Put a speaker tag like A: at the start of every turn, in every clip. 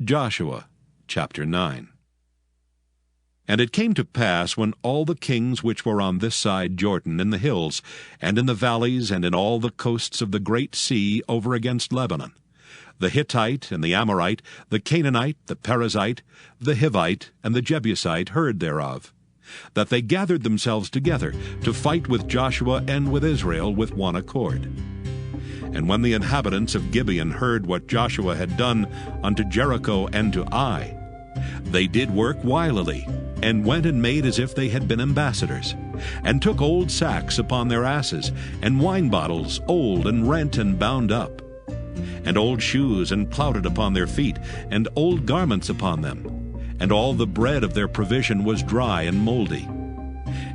A: Joshua chapter 9. And it came to pass, when all the kings which were on this side Jordan, in the hills, and in the valleys, and in all the coasts of the great sea over against Lebanon, the Hittite and the Amorite, the Canaanite, the Perizzite, the Hivite, and the Jebusite heard thereof, that they gathered themselves together to fight with Joshua and with Israel with one accord. And when the inhabitants of Gibeon heard what Joshua had done unto Jericho and to Ai, they did work wilily, and went and made as if they had been ambassadors, and took old sacks upon their asses, and wine bottles old and rent and bound up, and old shoes and clouted upon their feet, and old garments upon them, and all the bread of their provision was dry and mouldy.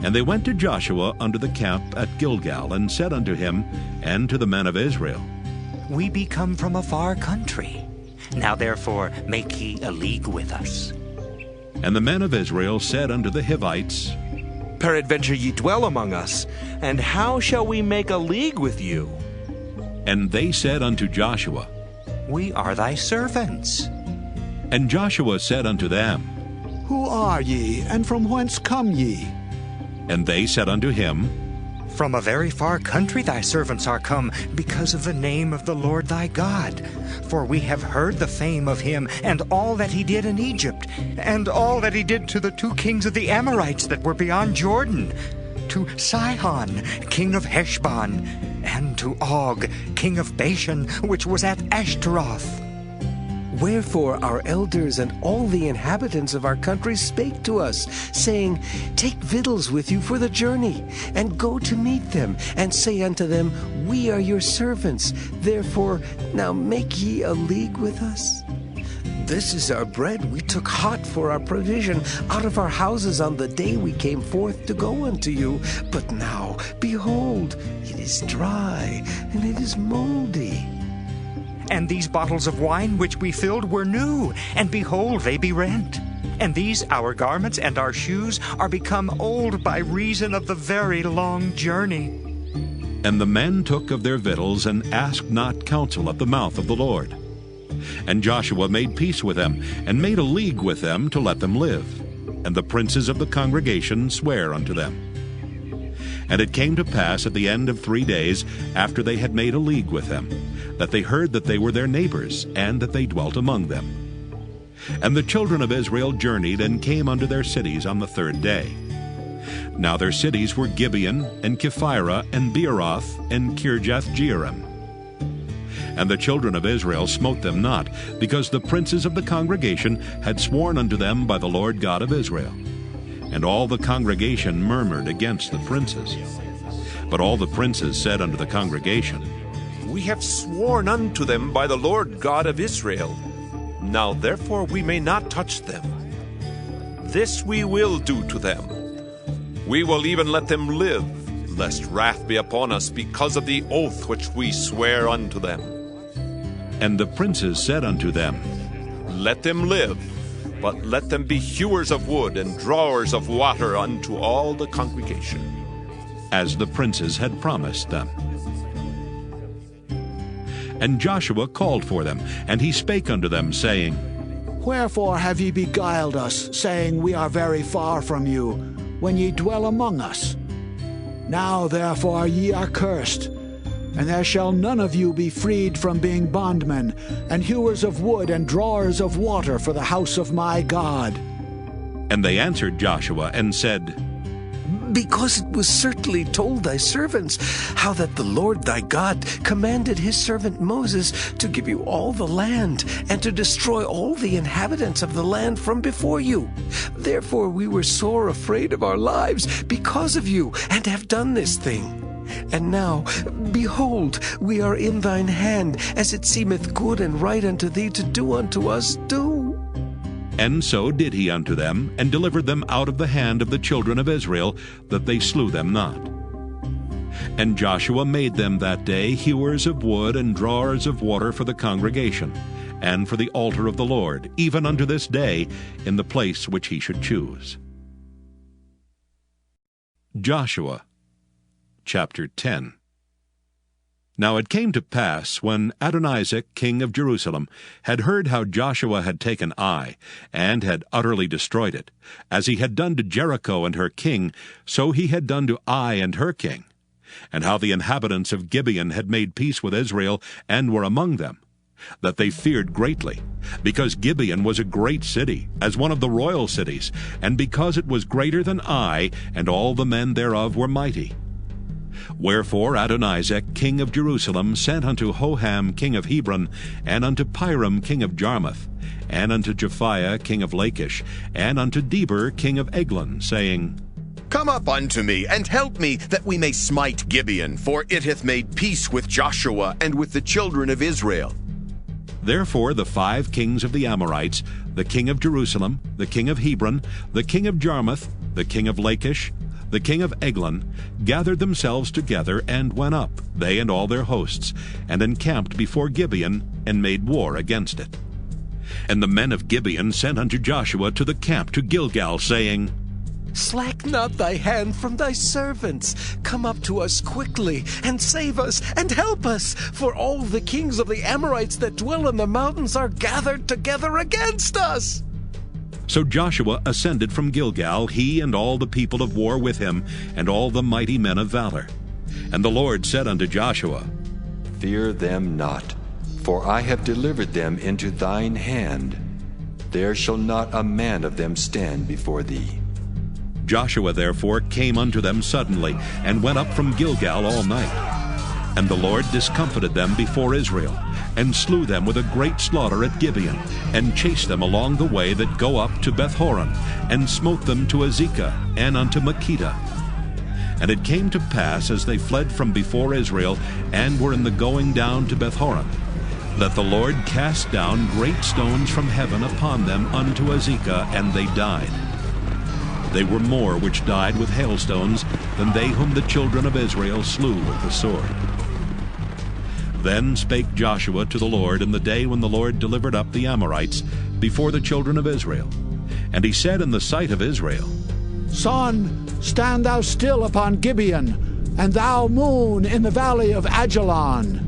A: And they went to Joshua unto the camp at Gilgal, and said unto him and to the men of Israel,
B: We be come from a far country. Now therefore make ye a league with us.
A: And the men of Israel said unto the Hivites,
C: Peradventure ye dwell among us, and how shall we make a league with you?
A: And they said unto Joshua,
B: We are thy servants.
A: And Joshua said unto them,
D: Who are ye, and from whence come ye?
A: And they said unto him,
B: From a very far country thy servants are come, because of the name of the Lord thy God. For we have heard the fame of him, and all that he did in Egypt, and all that he did to the two kings of the Amorites that were beyond Jordan, to Sihon, king of Heshbon, and to Og, king of Bashan, which was at Ashtaroth.
E: Wherefore our elders and all the inhabitants of our country spake to us, saying, Take victuals with you for the journey, and go to meet them, and say unto them, We are your servants, therefore now make ye a league with us. This is our bread we took hot for our provision out of our houses on the day we came forth to go unto you. But now, behold, it is dry, and it is mouldy.
B: And these bottles of wine which we filled were new, and behold, they be rent. And these our garments and our shoes are become old by reason of the very long journey.
A: And the men took of their victuals, and asked not counsel at the mouth of the Lord. And Joshua made peace with them, and made a league with them to let them live. And the princes of the congregation sware unto them. And it came to pass at the end of 3 days, after they had made a league with them, that they heard that they were their neighbors, and that they dwelt among them. And the children of Israel journeyed, and came unto their cities on the 3rd day. Now their cities were Gibeon, and Kephirah, and Beeroth, and Kirjath-jearim. And the children of Israel smote them not, because the princes of the congregation had sworn unto them by the Lord God of Israel. And all the congregation murmured against the princes. But all the princes said unto the congregation,
C: We have sworn unto them by the Lord God of Israel. Now therefore we may not touch them. This we will do to them. We will even let them live, lest wrath be upon us because of the oath which we swear unto them.
A: And the princes said unto them,
C: Let them live, but let them be hewers of wood and drawers of water unto all the congregation.
A: as the princes had promised them. And Joshua called for them, and he spake unto them, saying,
D: Wherefore have ye beguiled us, saying, We are very far from you, when ye dwell among us? Now therefore ye are cursed, and there shall none of you be freed from being bondmen, and hewers of wood and drawers of water for the house of my God.
A: And they answered Joshua, and said,
E: Because it was certainly told thy servants how that the Lord thy God commanded his servant Moses to give you all the land, and to destroy all the inhabitants of the land from before you. Therefore we were sore afraid of our lives because of you, and have done this thing. And now, behold, we are in thine hand, as it seemeth good and right unto thee to do unto us, do.
A: And so did he unto them, and delivered them out of the hand of the children of Israel, that they slew them not. And Joshua made them that day hewers of wood and drawers of water for the congregation, and for the altar of the Lord, even unto this day, in the place which he should choose. Joshua chapter 10. Now it came to pass, when Adonizek king of Jerusalem had heard how Joshua had taken Ai, and had utterly destroyed it, as he had done to Jericho and her king, so he had done to Ai and her king, and how the inhabitants of Gibeon had made peace with Israel, and were among them, that they feared greatly, because Gibeon was a great city, as one of the royal cities, and because it was greater than Ai, and all the men thereof were mighty. Wherefore Adonizek king of Jerusalem sent unto Hoham king of Hebron, and unto Piram king of Jarmuth, and unto Japhiah king of Lachish, and unto Deber king of Eglon, saying,
F: Come up unto me, and help me, that we may smite Gibeon, for it hath made peace with Joshua and with the children of Israel.
A: Therefore the 5 kings of the Amorites, the king of Jerusalem, the king of Hebron, the king of Jarmuth, the king of Lachish, the king of Eglon, gathered themselves together, and went up, they and all their hosts, and encamped before Gibeon, and made war against it. And the men of Gibeon sent unto Joshua to the camp to Gilgal, saying,
E: Slack not thy hand from thy servants. Come up to us quickly, and save us, and help us, for all the kings of the Amorites that dwell in the mountains are gathered together against us.
A: So Joshua ascended from Gilgal, he and all the people of war with him, and all the mighty men of valor. And the Lord said unto Joshua,
G: Fear them not, for I have delivered them into thine hand. There shall not a man of them stand before thee.
A: Joshua therefore came unto them suddenly, and went up from Gilgal all night. And the Lord discomfited them before Israel, and slew them with a great slaughter at Gibeon, and chased them along the way that go up to Bethhoron, and smote them to Azekah, and unto Makkedah. And it came to pass, as they fled from before Israel, and were in the going down to Bethhoron, that the Lord cast down great stones from heaven upon them unto Azekah, and they died. They were more which died with hailstones than they whom the children of Israel slew with the sword. Then spake Joshua to the Lord in the day when the Lord delivered up the Amorites before the children of Israel. And he said in the sight of Israel,
D: Sun, stand thou still upon Gibeon, and thou moon in the valley of Ajalon.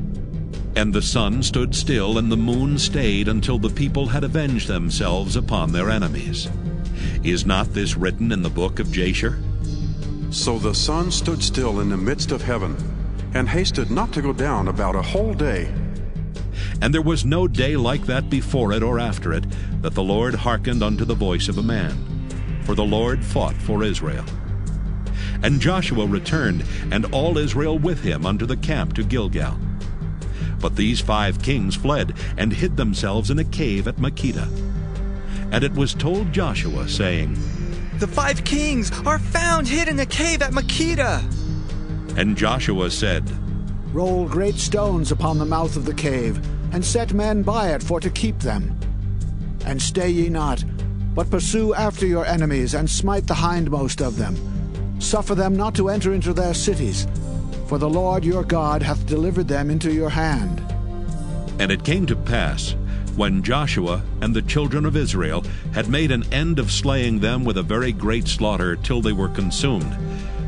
A: And the sun stood still, and the moon stayed, until the people had avenged themselves upon their enemies. Is not this written in the book of Jasher?
H: So the sun stood still in the midst of heaven, and hasted not to go down about a whole day.
A: And there was no day like that before it or after it, that the Lord hearkened unto the voice of a man. For the Lord fought for Israel. And Joshua returned, and all Israel with him, unto the camp to Gilgal. But these 5 kings fled, and hid themselves in a cave at Makkedah. And it was told Joshua, saying,
B: The 5 kings are found hid in a cave at Makkedah.
A: And Joshua said,
D: Roll great stones upon the mouth of the cave, and set men by it for to keep them. And stay ye not, but pursue after your enemies, and smite the hindmost of them. Suffer them not to enter into their cities, for the Lord your God hath delivered them into your hand.
A: And it came to pass, when Joshua and the children of Israel had made an end of slaying them with a very great slaughter till they were consumed,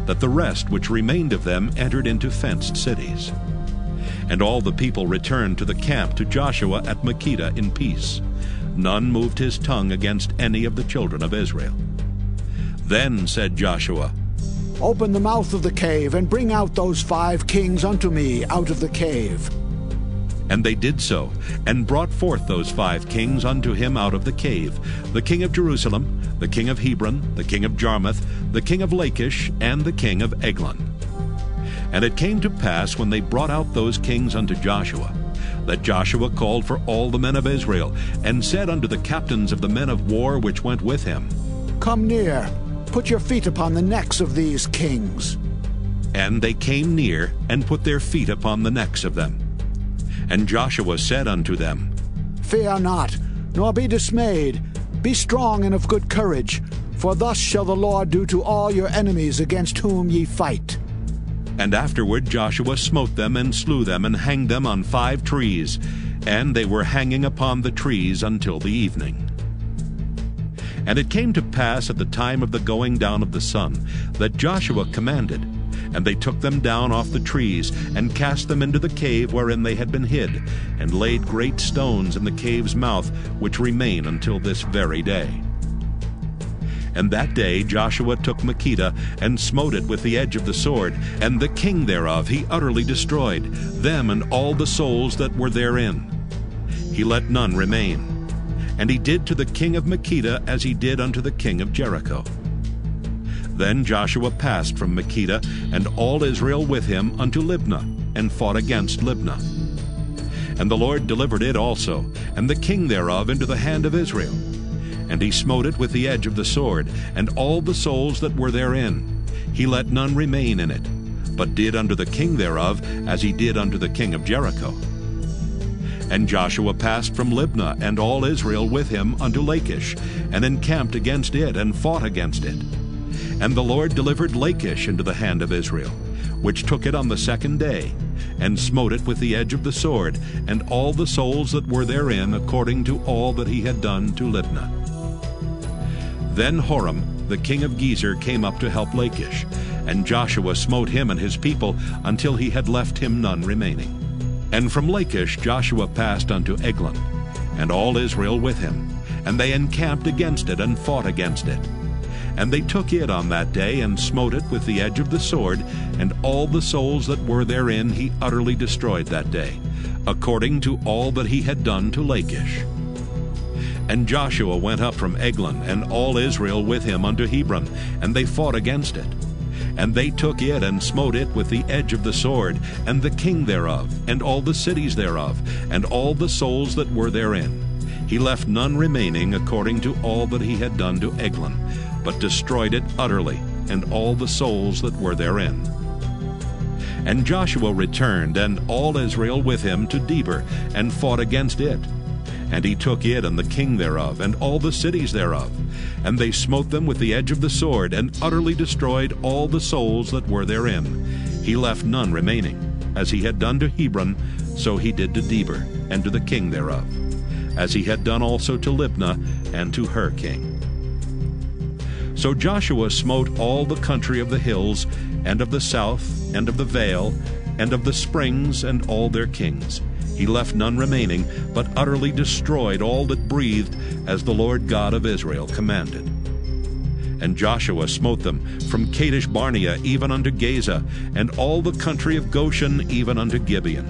A: that the rest which remained of them entered into fenced cities. And all the people returned to the camp to Joshua at Makkedah in peace. None moved his tongue against any of the children of Israel. Then said Joshua,
D: Open the mouth of the cave, and bring out those 5 kings unto me out of the cave.
A: And they did so, and brought forth those 5 kings unto him out of the cave, the king of Jerusalem, the king of Hebron, the king of Jarmuth, the king of Lachish, and the king of Eglon. And it came to pass, when they brought out those kings unto Joshua, that Joshua called for all the men of Israel, and said unto the captains of the men of war which went with him,
D: Come near, put your feet upon the necks of these kings.
A: And they came near, and put their feet upon the necks of them. And Joshua said unto them,
D: Fear not, nor be dismayed. Be strong and of good courage, for thus shall the Lord do to all your enemies against whom ye fight.
A: And afterward Joshua smote them, and slew them, and hanged them on 5 trees, and they were hanging upon the trees until the evening. And it came to pass at the time of the going down of the sun, that Joshua commanded, And they took them down off the trees, and cast them into the cave wherein they had been hid, and laid great stones in the cave's mouth, which remain until this very day. And that day Joshua took Makkedah, and smote it with the edge of the sword, and the king thereof he utterly destroyed, them and all the souls that were therein. He let none remain. And he did to the king of Makkedah as he did unto the king of Jericho. Then Joshua passed from Makkedah, and all Israel with him, unto Libnah, and fought against Libnah. And the Lord delivered it also, and the king thereof, into the hand of Israel. And he smote it with the edge of the sword, and all the souls that were therein. He let none remain in it, but did unto the king thereof as he did unto the king of Jericho. And Joshua passed from Libnah, and all Israel with him, unto Lachish, and encamped against it, and fought against it. And the Lord delivered Lachish into the hand of Israel, which took it on the second day, and smote it with the edge of the sword, and all the souls that were therein, according to all that he had done to Libnah. Then Horam, the king of Gezer, came up to help Lachish, and Joshua smote him and his people until he had left him none remaining. And from Lachish Joshua passed unto Eglon, and all Israel with him, and they encamped against it, and fought against it. And they took it on that day, and smote it with the edge of the sword, and all the souls that were therein he utterly destroyed that day, according to all that he had done to Lachish. And Joshua went up from Eglon, and all Israel with him, unto Hebron, and they fought against it. And they took it, and smote it with the edge of the sword, and the king thereof, and all the cities thereof, and all the souls that were therein. He left none remaining, according to all that he had done to Eglon, but destroyed it utterly, and all the souls that were therein. And Joshua returned, and all Israel with him, to Debir, and fought against it. And he took it, and the king thereof, and all the cities thereof. And they smote them with the edge of the sword, and utterly destroyed all the souls that were therein. He left none remaining. As he had done to Hebron, so he did to Debir, and to the king thereof, as he had done also to Libnah, and to her king. So Joshua smote all the country of the hills, and of the south, and of the vale, and of the springs, and all their kings. He left none remaining, but utterly destroyed all that breathed, as the Lord God of Israel commanded. And Joshua smote them from Kadesh Barnea even unto Gaza, and all the country of Goshen even unto Gibeon.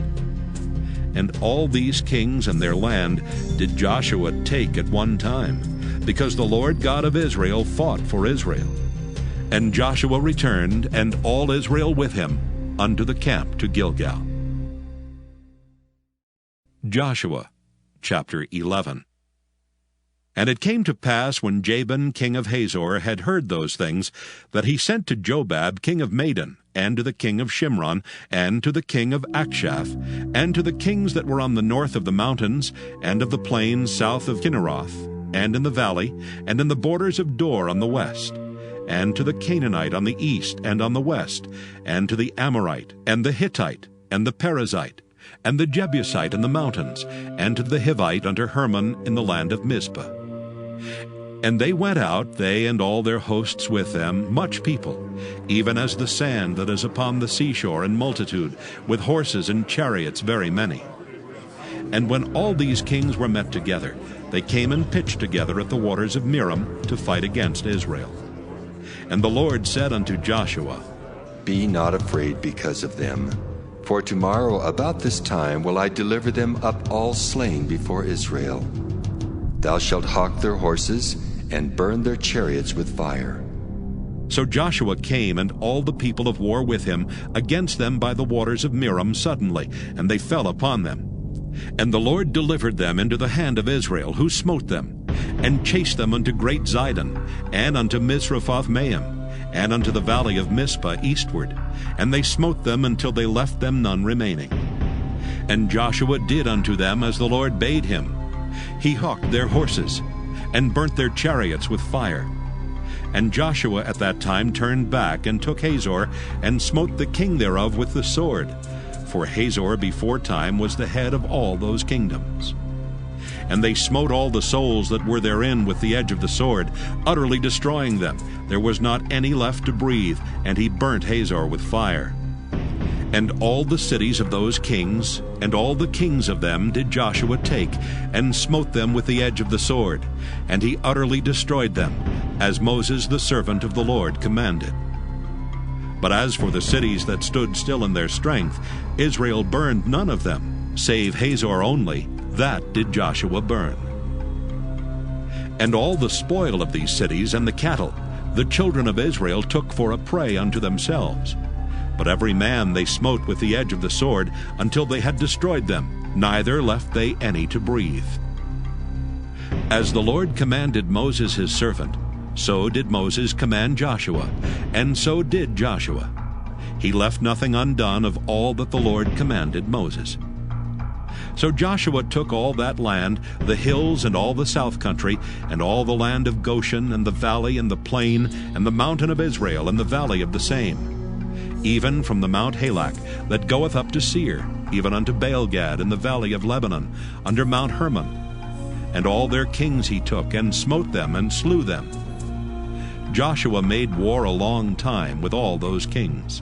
A: And all these kings and their land did Joshua take at one time, because the Lord God of Israel fought for Israel. And Joshua returned, and all Israel with him, unto the camp to Gilgal. Joshua chapter 11. And it came to pass, when Jabin king of Hazor had heard those things, that he sent to Jobab king of Madon, and to the king of Shimron, and to the king of Akshaph, and to the kings that were on the north of the mountains, and of the plains south of Kinneroth, and in the valley, and in the borders of Dor on the west, and to the Canaanite on the east and on the west, and to the Amorite, and the Hittite, and the Perizzite, and the Jebusite in the mountains, and to the Hivite unto Hermon in the land of Mizpah. And they went out, they and all their hosts with them, much people, even as the sand that is upon the seashore in multitude, with horses and chariots very many. And when all these kings were met together, they came and pitched together at the waters of Merom to fight against Israel. And the Lord said unto Joshua,
G: Be not afraid because of them. For tomorrow about this time will I deliver them up all slain before Israel. Thou shalt hawk their horses, and burn their chariots with fire.
A: So Joshua came, and all the people of war with him, against them by the waters of Merom suddenly, and they fell upon them. And the Lord delivered them into the hand of Israel, who smote them, and chased them unto great Zidon, and unto Misrephoth-Maim, and unto the valley of Mizpah eastward, and they smote them until they left them none remaining. And Joshua did unto them as the Lord bade him. He hawked their horses, and burnt their chariots with fire. And Joshua at that time turned back, and took Hazor, and smote the king thereof with the sword. For Hazor before time was the head of all those kingdoms. And they smote all the souls that were therein with the edge of the sword, utterly destroying them. There was not any left to breathe, and he burnt Hazor with fire. And all the cities of those kings, and all the kings of them did Joshua take, and smote them with the edge of the sword, and he utterly destroyed them, as Moses the servant of the Lord commanded. But as for the cities that stood still in their strength, Israel burned none of them, save Hazor only, that did Joshua burn. And all the spoil of these cities and the cattle, the children of Israel took for a prey unto themselves. But every man they smote with the edge of the sword, until they had destroyed them, neither left they any to breathe. As the Lord commanded Moses his servant, so did Moses command Joshua, and so did Joshua. He left nothing undone of all that the Lord commanded Moses. So Joshua took all that land, the hills and all the south country, and all the land of Goshen, and the valley and the plain, and the mountain of Israel, and the valley of the same, even from the Mount Halak, that goeth up to Seir, even unto Baalgad in the valley of Lebanon, under Mount Hermon. And all their kings he took, and smote them, and slew them. Joshua made war a long time with all those kings.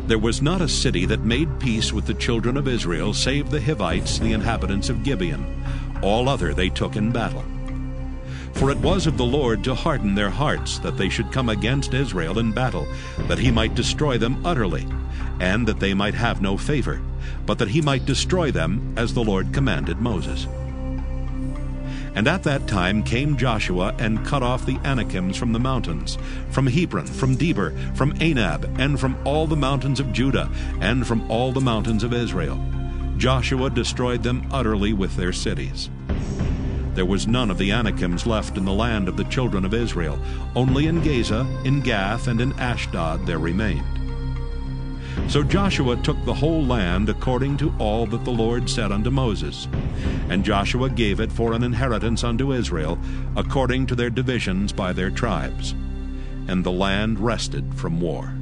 A: There was not a city that made peace with the children of Israel, save the Hivites, the inhabitants of Gibeon. All other they took in battle. For it was of the Lord to harden their hearts, that they should come against Israel in battle, that he might destroy them utterly, and that they might have no favor, but that he might destroy them, as the Lord commanded Moses. And at that time came Joshua and cut off the Anakims from the mountains, from Hebron, from Debir, from Anab, and from all the mountains of Judah, and from all the mountains of Israel. Joshua destroyed them utterly with their cities. There was none of the Anakims left in the land of the children of Israel. Only in Gaza, in Gath, and in Ashdod there remained. So Joshua took the whole land according to all that the Lord said unto Moses. And Joshua gave it for an inheritance unto Israel, according to their divisions by their tribes. And the land rested from war.